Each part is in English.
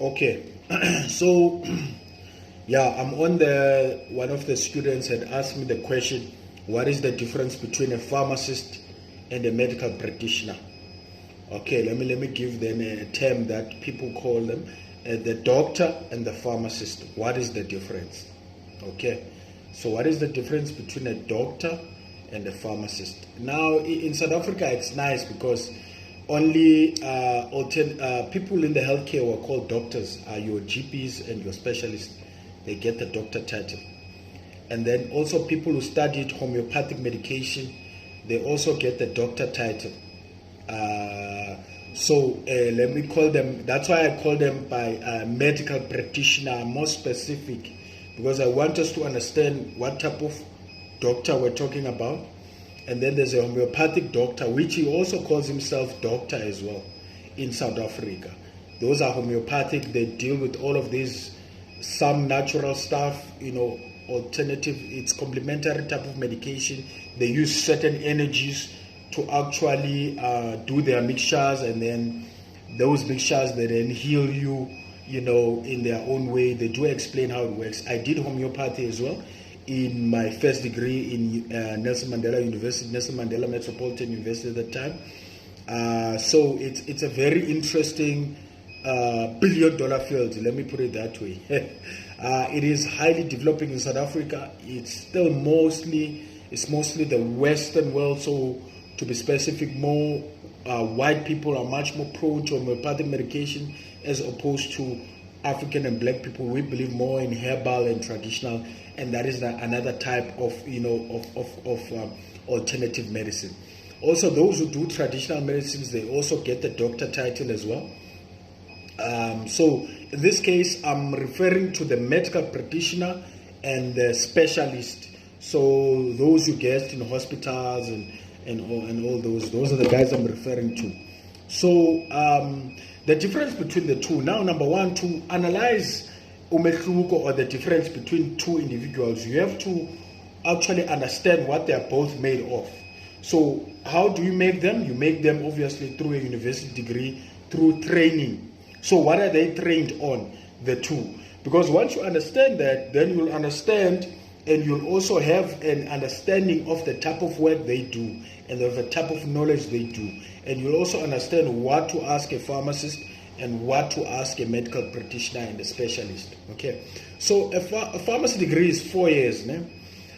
Okay, so yeah, I'm on the one of the students had asked me the question, what is the difference between a pharmacist and a medical practitioner? Okay, let me give them a term that people call them the doctor and the pharmacist. What is the difference? Okay, so what is the difference between a doctor and a pharmacist? Now in South Africa, it's nice because only people in the healthcare were called doctors are your GPs and your specialists. They get the doctor title. And then also people who studied homeopathic medication, they also get the doctor title. Let me call them, that's why I call them by medical practitioner, more specific, because I want us to understand what type of doctor we're talking about. And then there's a homeopathic doctor, which he also calls himself doctor as well in South Africa. Those are homeopathic. They deal with all of these, some natural stuff, alternative, it's complementary type of medication. They use certain energies to actually do their mixtures, and then those mixtures, they then heal you, in their own way. They do explain how it works. I did homeopathy as well in my first degree in Nelson Mandela University, Nelson Mandela Metropolitan University at the time. So it's a very interesting billion-dollar field, let me put it that way. It is highly developing in South Africa. It's still mostly the Western world, so to be specific, more white people are much more prone to homeopathic medication as opposed to African and black people. We believe more in herbal and traditional, and that is another type of alternative medicine. Also, those who do traditional medicines, they also get the doctor title as well. So in this case, I'm referring to the medical practitioner and the specialist. So those you get in hospitals and all those are the guys I'm referring to. So the difference between the two. Now, number one, to analyze umehluko or the difference between two individuals, you have to actually understand what they are both made of. So how do you make them? You make them obviously through a university degree, through training. So what are they trained on? The two. Because once you understand that, then you'll understand and you'll also have an understanding of the type of work they do and of the type of knowledge they do. And you'll also understand what to ask a pharmacist and what to ask a medical practitioner and a specialist. Okay, so a pharmacy degree is 4 years, né?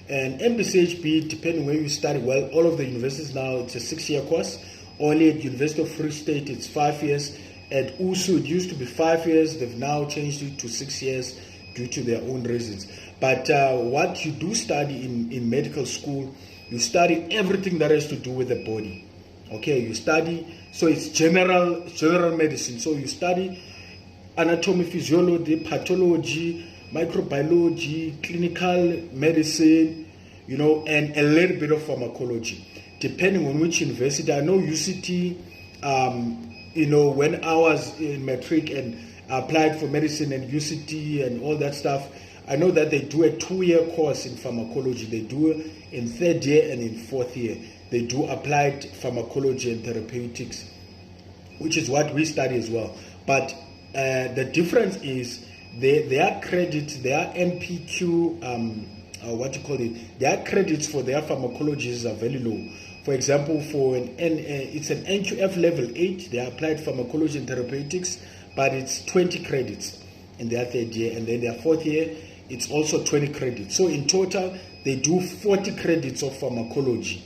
And MBCHB, depending where you study, well, all of the universities now, it's a 6-year course. Only at University of Free State, it's 5 years. At USU, it used to be 5 years. They've now changed it to 6 years due to their own reasons. But what you do study in medical school, you study everything that has to do with the body. Okay, you study, so it's general medicine. So you study anatomy, physiology, pathology, microbiology, clinical medicine, and a little bit of pharmacology, depending on which university. I know UCT, when I was in matric and applied for medicine and UCT and all that stuff, I know that they do a 2-year course in pharmacology. They do it in 3rd year and in 4th year. They do applied pharmacology and therapeutics, which is what we study as well. But the difference is their credits, their NPQ, their credits for their pharmacologies are very low. For example, it's an NQF level 8, they applied pharmacology and therapeutics, but it's 20 credits in their 3rd year, and then their 4th year, it's also 20 credits. So in total, they do 40 credits of pharmacology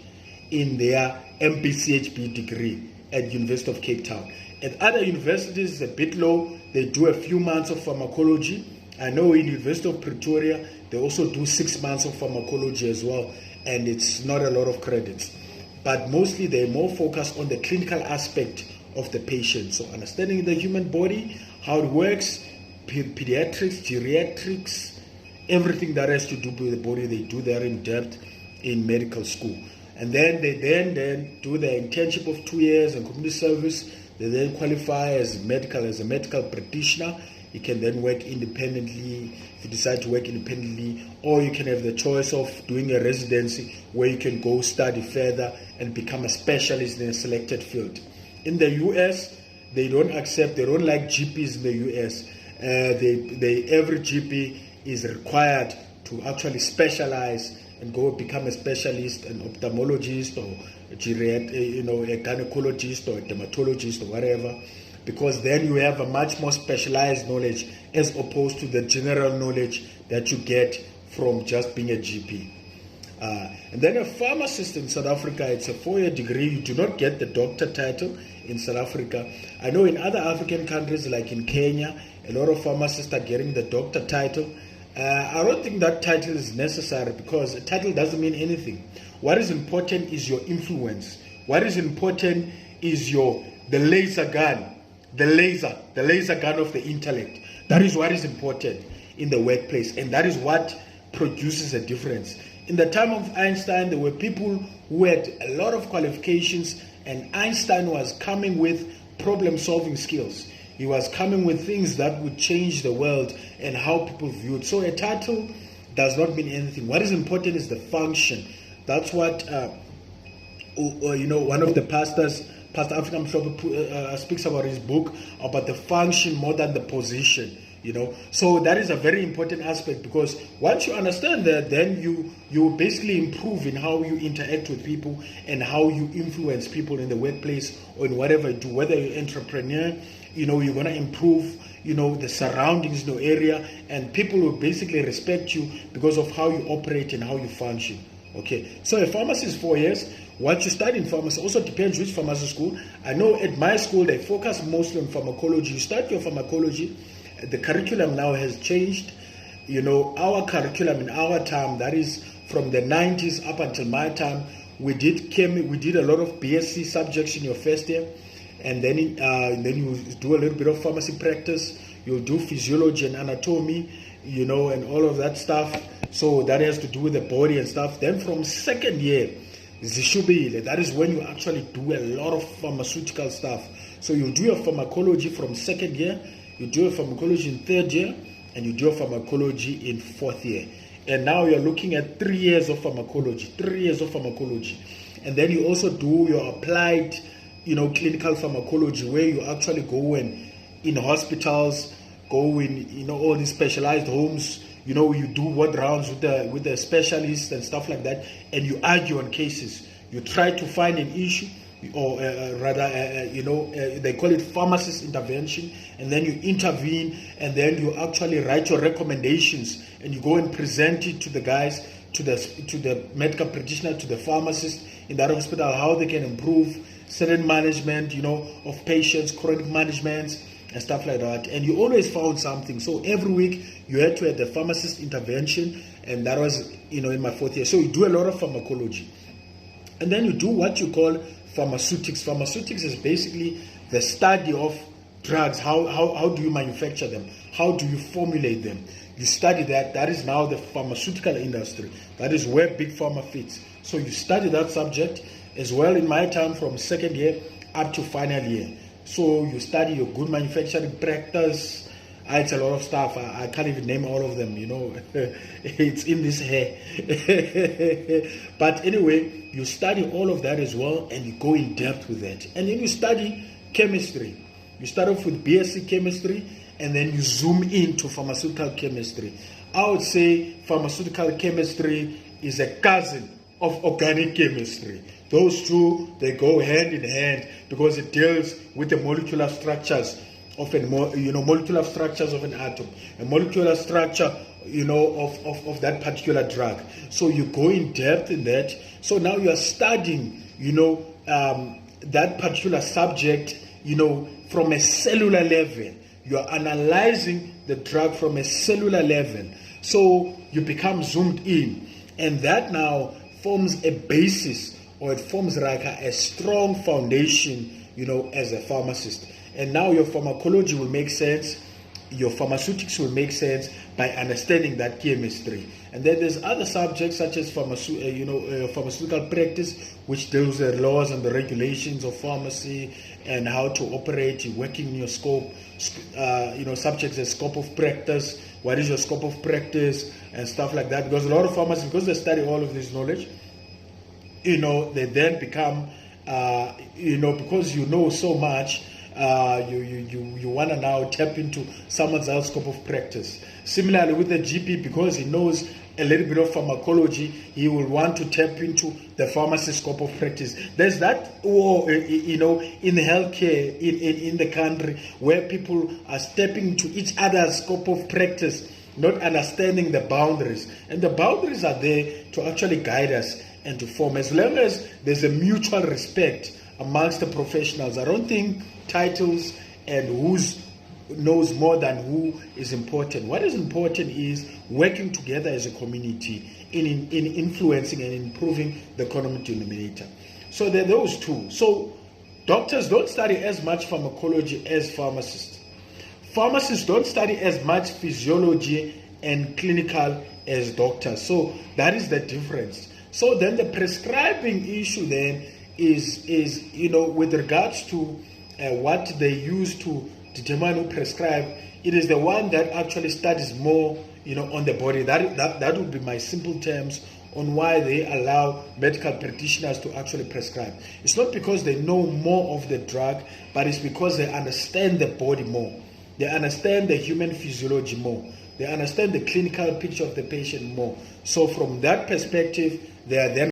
in their MPCHB degree at University of Cape Town. At other universities, it's a bit low. They do a few months of pharmacology. I know in University of Pretoria, they also do 6 months of pharmacology as well, and it's not a lot of credits. But mostly they're more focused on the clinical aspect of the patient. So understanding the human body, how it works, pediatrics, geriatrics, everything that has to do with the body, they do that in depth in medical school. And then they then do the internship of 2 years and community service. They then qualify as a medical practitioner. You can then work independently if you decide to work independently, or you can have the choice of doing a residency where you can go study further and become a specialist in a selected field. In the US, they don't like GPs in the US. Every GP is required to actually specialize and go become a specialist, an ophthalmologist or a gynecologist or a dermatologist or whatever, because then you have a much more specialized knowledge as opposed to the general knowledge that you get from just being a GP. And then a pharmacist in South Africa, it's a 4-year degree. You do not get the doctor title in South Africa. I know in other African countries like in Kenya, a lot of pharmacists are getting the doctor title. I don't think that title is necessary because a title doesn't mean anything. What is important is your influence. What is important is the laser gun, the laser gun of the intellect. That is what is important in the workplace, and that is what produces a difference. In the time of Einstein, there were people who had a lot of qualifications, and Einstein was coming with problem-solving skills. He was coming with things that would change the world and how people viewed. So a title does not mean anything. What is important is the function. That's what one of the pastors, Pastor African speaks about his book about the function more than the position. So that is a very important aspect, because once you understand that, then you basically improve in how you interact with people and how you influence people in the workplace or in whatever you do. Whether you're an entrepreneur, you're going to improve the surroundings in your area, and people will basically respect you because of how you operate and how you function. Okay, so a pharmacy is 4 years. What you study in pharmacy also depends which pharmacy school. I know at my school they focus mostly on pharmacology. You start your pharmacology. The curriculum now has changed. Our curriculum in our time, that is from the 90s up until my time, we did a lot of BSc subjects in your first year, and then you do a little bit of pharmacy practice. You'll do physiology and anatomy, and all of that stuff. So that has to do with the body and stuff. Then from second year, that is when you actually do a lot of pharmaceutical stuff. So you do your pharmacology from second year. You do a pharmacology in third year, and you do a pharmacology in fourth year. And now you're looking at 3 years of pharmacology, And then you also do your applied, clinical pharmacology, where you actually go in hospitals, go in, all these specialized homes, you do ward rounds with the specialists and stuff like that, and you argue on cases. You try to find an issue, or they call it pharmacist intervention, and then you intervene, and then you actually write your recommendations, and you go and present it to the guys, to the medical practitioner, to the pharmacist in that hospital, how they can improve certain management, of patients, chronic management, and stuff like that. And you always found something. So every week you had to have the pharmacist intervention, and that was, in my fourth year. So you do a lot of pharmacology. And then you do what you call pharmaceutics. Pharmaceutics is basically the study of drugs. How do you manufacture them? How do you formulate them? You study that. That is now the pharmaceutical industry. That is where Big Pharma fits. So you study that subject as well in my time from second year up to final year. So you study your good manufacturing practice. It's a lot of stuff. I can't even name all of them, It's in this hair. But anyway, you study all of that as well, and you go in depth with that. And then you study chemistry. You start off with BSc chemistry, and then you zoom into pharmaceutical chemistry. I would say pharmaceutical chemistry is a cousin of organic chemistry. Those two, they go hand in hand because it deals with the molecular structures of molecular structures of an atom, a molecular structure, of that particular drug. So you go in depth in that. So now you are studying, that particular subject, from a cellular level. You are analyzing the drug from a cellular level. So you become zoomed in, and that now forms a basis, or it forms like a strong foundation, as a pharmacist. And now your pharmacology will make sense, your pharmaceutics will make sense by understanding that chemistry. And then there's other subjects such as pharmaceutical practice, which deals with the laws and the regulations of pharmacy and how to operate, working in your scope, subjects as scope of practice, what is your scope of practice and stuff like that. Because a lot of pharmacists, because they study all of this knowledge, they then become, because you know so much, you want to now tap into someone else's scope of practice. Similarly with the GP, because he knows a little bit of pharmacology, he will want to tap into the pharmacist scope of practice. There's that war, in the healthcare in the country, where people are stepping into each other's scope of practice, not understanding the boundaries. And the boundaries are there to actually guide us and to form. As long as there's a mutual respect amongst the professionals, I don't think titles and who's knows more than who is important. What is important is working together as a community in influencing and improving the common denominator. So there are those two. So doctors don't study as much pharmacology as pharmacists. Pharmacists don't study as much physiology and clinical as doctors. So that is the difference. So then the prescribing issue then is with regards to what they use to determine who prescribe, it is the one that actually studies more, on the body. That would be my simple terms on why they allow medical practitioners to actually prescribe. It's not because they know more of the drug, but it's because they understand the body more. They understand the human physiology more. They understand the clinical picture of the patient more. So from that perspective, they are then